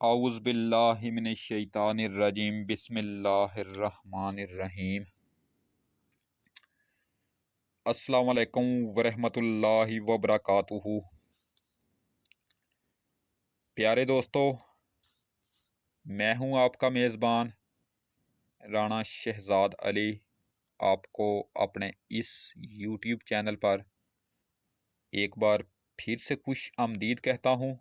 औज़ु बिल्लाहि मिनश शैतानिर रजीम बिस्मिल्लाहिर रहमानिर रहीम। अस्सलामु अलैकुम वरहमतुल्लाहि वबरकातुहू। प्यारे दोस्तों, मैं हूं आपका मेज़बान राना शहजाद अली। आपको अपने इस यूट्यूब चैनल पर एक बार फिर से खुश आमदीद कहता हूं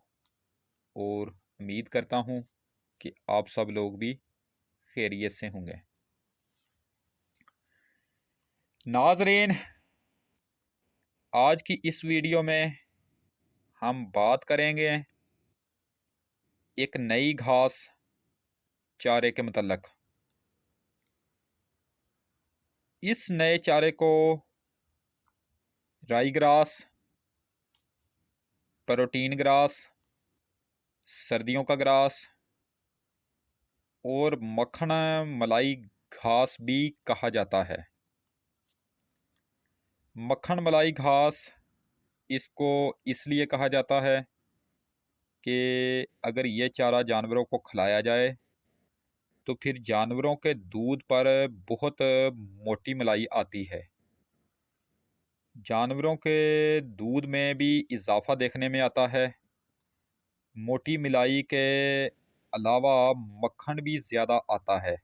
और उम्मीद करता हूं कि आप सब लोग भी खैरियत से होंगे। नाज़रीन, आज की इस वीडियो में हम बात करेंगे एक नई घास चारे के मतलब। इस नए चारे को राई ग्रास, प्रोटीन ग्रास, सर्दियों का ग्रास और मक्खन मलाई घास भी कहा जाता है। मक्खन मलाई घास इसको इसलिए कहा जाता है कि अगर ये चारा जानवरों को खिलाया जाए तो फिर जानवरों के दूध पर बहुत मोटी मलाई आती है। जानवरों के दूध में भी इजाफा देखने में आता है। मोटी मलाई के अलावा मक्खन भी ज़्यादा आता है।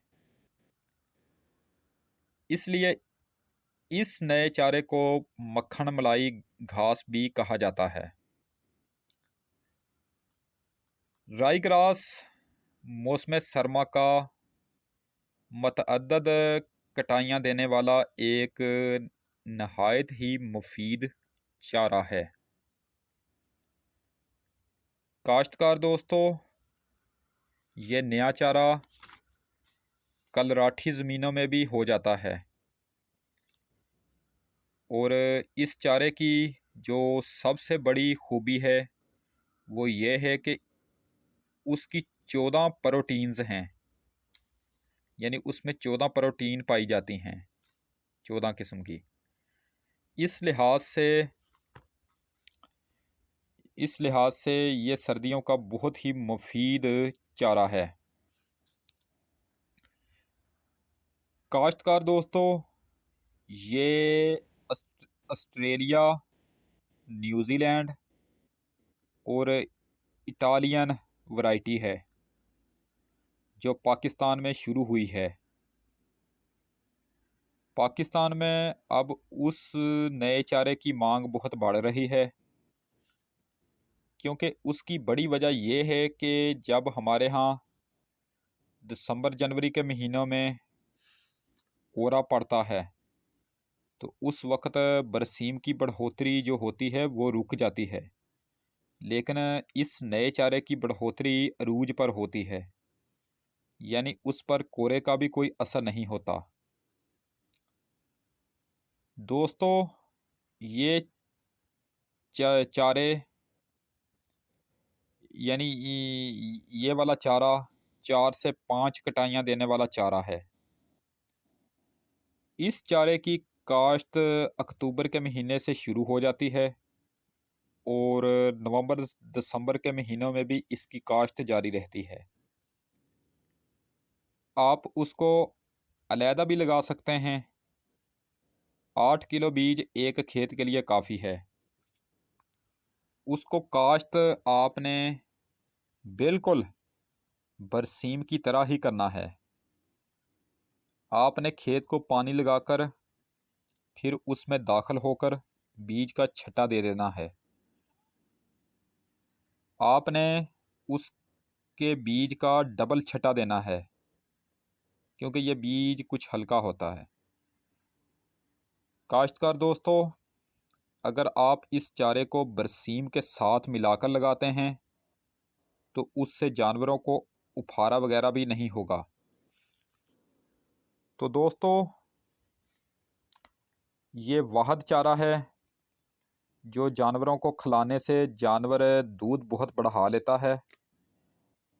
इसलिए इस नए चारे को मक्खन मलाई घास भी कहा जाता है। राई ग्रास मौसम सरमा का मतअद्दद कटाइयाँ देने वाला एक नहायत ही मुफीद चारा है। काश्तकार दोस्तों, ये नया चारा कलराठी ज़मीनों में भी हो जाता है और इस चारे की जो सबसे बड़ी खूबी है वो ये है कि उसकी 14 प्रोटीन्स हैं, यानी उसमें 14 प्रोटीन पाई जाती हैं, 14 किस्म की। इस लिहाज से ये सर्दियों का बहुत ही मुफीद चारा है। काश्तकार दोस्तों, ये ऑस्ट्रेलिया, न्यूज़ीलैंड और इटालियन वैरायटी है जो पाकिस्तान में शुरू हुई है। पाकिस्तान में अब उस नए चारे की मांग बहुत बढ़ रही है, क्योंकि उसकी बड़ी वजह यह है कि जब हमारे यहाँ दिसंबर जनवरी के महीनों में कोहरा पड़ता है तो उस वक्त बरसीम की बढ़ोतरी जो होती है वो रुक जाती है, लेकिन इस नए चारे की बढ़ोतरी अरूज पर होती है, यानी उस पर कोहरे का भी कोई असर नहीं होता। दोस्तों, ये चारे यानी ये वाला चारा 4 से 5 कटाइयाँ देने वाला चारा है। इस चारे की काश्त अक्टूबर के महीने से शुरू हो जाती है और नवंबर दिसंबर के महीनों में भी इसकी काश्त जारी रहती है। आप उसको अलहदा भी लगा सकते हैं। 8 किलो बीज एक खेत के लिए काफ़ी है। उसको काश्त आपने बिल्कुल बरसीम की तरह ही करना है। आपने खेत को पानी लगाकर फिर उसमें दाखिल होकर बीज का छट्टा दे देना है। आपने उसके बीज का डबल छट्टा देना है, क्योंकि ये बीज कुछ हल्का होता है। काश्तकार दोस्तों, अगर आप इस चारे को बरसीम के साथ मिलाकर लगाते हैं तो उससे जानवरों को उफारा वगैरह भी नहीं होगा। तो दोस्तों, ये वाहद चारा है जो जानवरों को खिलाने से जानवर दूध बहुत बढ़ा लेता है।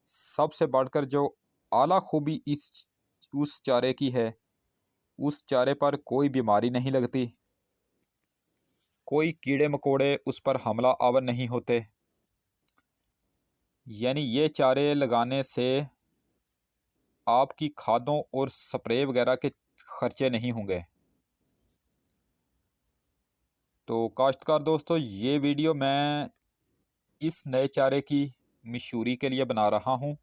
सबसे बढ़कर जो आला खूबी उस चारे की है, उस चारे पर कोई बीमारी नहीं लगती, कोई कीड़े मकोड़े उस पर हमला आवर नहीं होते। यानी ये चारे लगाने से आपकी खादों और स्प्रे वगैरह के खर्चे नहीं होंगे। तो काश्तकार दोस्तों, ये वीडियो मैं इस नए चारे की मशहूरी के लिए बना रहा हूँ,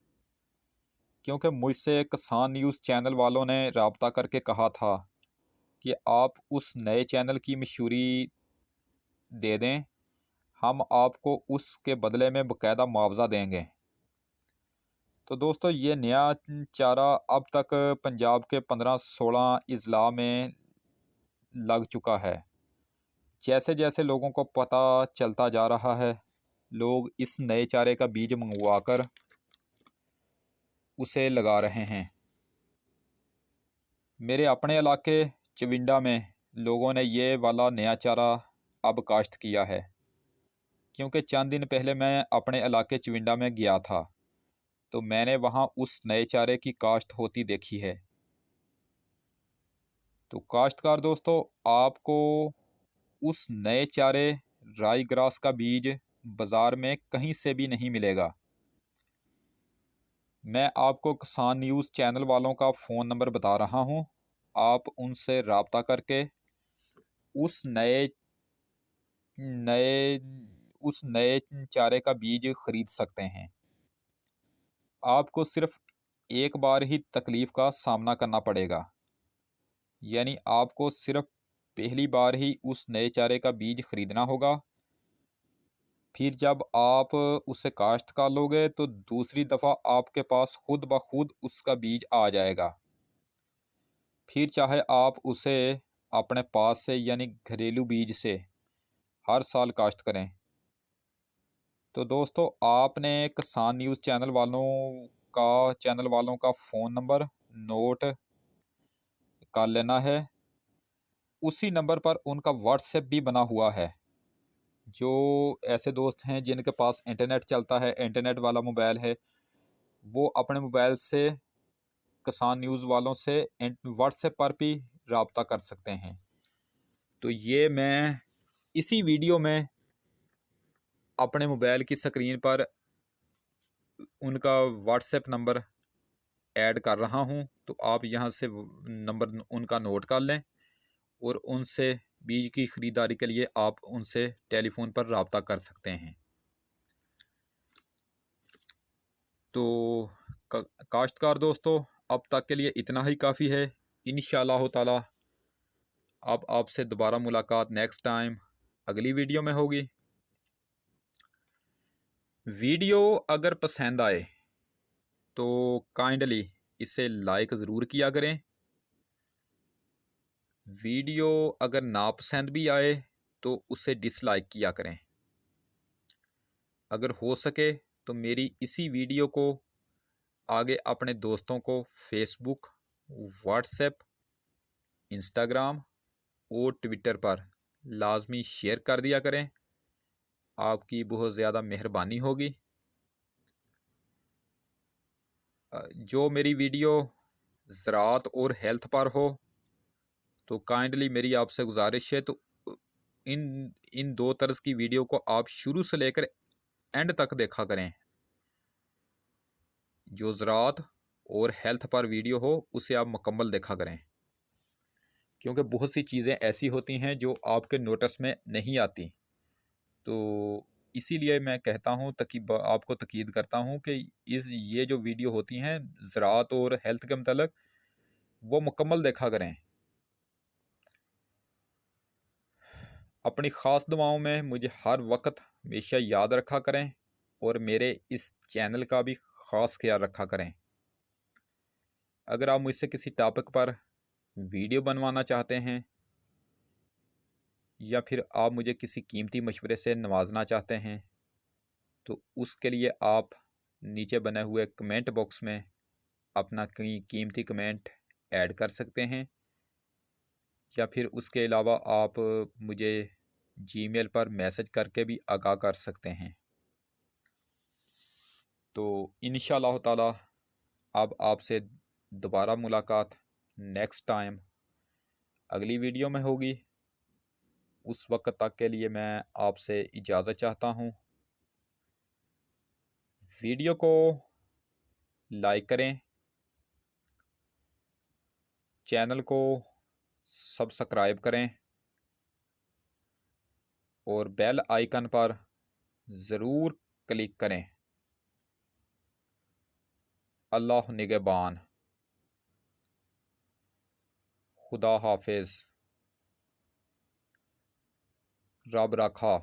क्योंकि मुझसे किसान न्यूज़ चैनल वालों ने रब्ता करके कहा था कि आप उस नए चैनल की मशहूरी दे दें, हम आपको उसके बदले में बाकायदा मुआवजा देंगे। तो दोस्तों, ये नया चारा अब तक पंजाब के 15-16 अजला में लग चुका है। जैसे जैसे लोगों को पता चलता जा रहा है, लोग इस नए चारे का बीज मंगवा कर उसे लगा रहे हैं। मेरे अपने इलाके चविंडा में लोगों ने ये वाला नया चारा अब काश्त किया है, क्योंकि चंद दिन पहले मैं अपने इलाके चविंडा में गया था, तो मैंने वहाँ उस नए चारे की काश्त होती देखी है। तो काश्तकार दोस्तों, आपको उस नए चारे राई ग्रास का बीज बाज़ार में कहीं से भी नहीं मिलेगा। मैं आपको किसान न्यूज़ चैनल वालों का फ़ोन नंबर बता रहा हूँ, आप उनसे रब्ता करके उस नए नए उस नए चारे का बीज ख़रीद सकते हैं। आपको सिर्फ़ एक बार ही तकलीफ़ का सामना करना पड़ेगा, यानी आपको सिर्फ़ पहली बार ही उस नए चारे का बीज ख़रीदना होगा। फिर जब आप उसे काश्त कर लोगे तो दूसरी दफ़ा आपके पास खुद ब खुद उसका बीज आ जाएगा। फिर चाहे आप उसे अपने पास से यानी घरेलू बीज से हर साल काश्त करें। तो दोस्तों, आपने किसान न्यूज़ चैनल वालों का फ़ोन नंबर नोट कर लेना है। उसी नंबर पर उनका व्हाट्सएप भी बना हुआ है। जो ऐसे दोस्त हैं जिनके पास इंटरनेट चलता है, इंटरनेट वाला मोबाइल है, वो अपने मोबाइल से किसान न्यूज़ वालों से व्हाट्सएप पर भी रब्ता कर सकते हैं। तो ये मैं इसी वीडियो में अपने मोबाइल की स्क्रीन पर उनका व्हाट्सएप नंबर ऐड कर रहा हूँ, तो आप यहाँ से नंबर उनका नोट कर लें और उनसे बीज की ख़रीदारी के लिए आप उनसे टेलीफोन पर रब्ता कर सकते हैं। तो काश्तकार दोस्तों, अब तक के लिए इतना ही काफ़ी है। इंशाअल्लाह ताला अब आपसे दोबारा मुलाकात नेक्स्ट टाइम अगली वीडियो में होगी। वीडियो अगर पसंद आए तो काइंडली इसे लाइक ज़रूर किया करें। वीडियो अगर नापसंद भी आए तो उसे डिसलाइक किया करें। अगर हो सके तो मेरी इसी वीडियो को आगे अपने दोस्तों को फेसबुक, व्हाट्सएप, इंस्टाग्राम और ट्विटर पर लाजमी शेयर कर दिया करें। आपकी बहुत ज़्यादा मेहरबानी होगी। जो मेरी वीडियो ज़राअत और हेल्थ पर हो तो काइंडली मेरी आपसे गुजारिश है, तो इन इन दो तरह की वीडियो को आप शुरू से लेकर एंड तक देखा करें। जो ज़राअत और हेल्थ पर वीडियो हो उसे आप मुकम्मल देखा करें, क्योंकि बहुत सी चीज़ें ऐसी होती हैं जो आपके नोटिस में नहीं आती। तो इसीलिए मैं कहता हूँ, आपको तकीद करता हूँ कि ये जो वीडियो होती हैं ज़राअत और हेल्थ के मतलब, वो मुकम्मल देखा करें। अपनी ख़ास दुआओं में मुझे हर वक्त हमेशा याद रखा करें और मेरे इस चैनल का भी ख़ास ख्याल रखा करें। अगर आप मुझसे किसी टॉपिक पर वीडियो बनवाना चाहते हैं या फिर आप मुझे किसी कीमती मशवरे से नवाजना चाहते हैं, तो उसके लिए आप नीचे बने हुए कमेंट बॉक्स में अपना कीमती कमेंट ऐड कर सकते हैं, या फिर उसके अलावा आप मुझे जीमेल पर मैसेज करके भी आगाह कर सकते हैं। तो इंशाअल्लाह ताला अब आपसे दोबारा मुलाकात नेक्स्ट टाइम अगली वीडियो में होगी। उस वक्त तक के लिए मैं आपसे इजाज़त चाहता हूँ। वीडियो को लाइक करें, चैनल को सब्सक्राइब करें और बेल आइकन पर ज़रूर क्लिक करें। अल्लाह निगहबान। खुदा हाफिज़। रब राखा।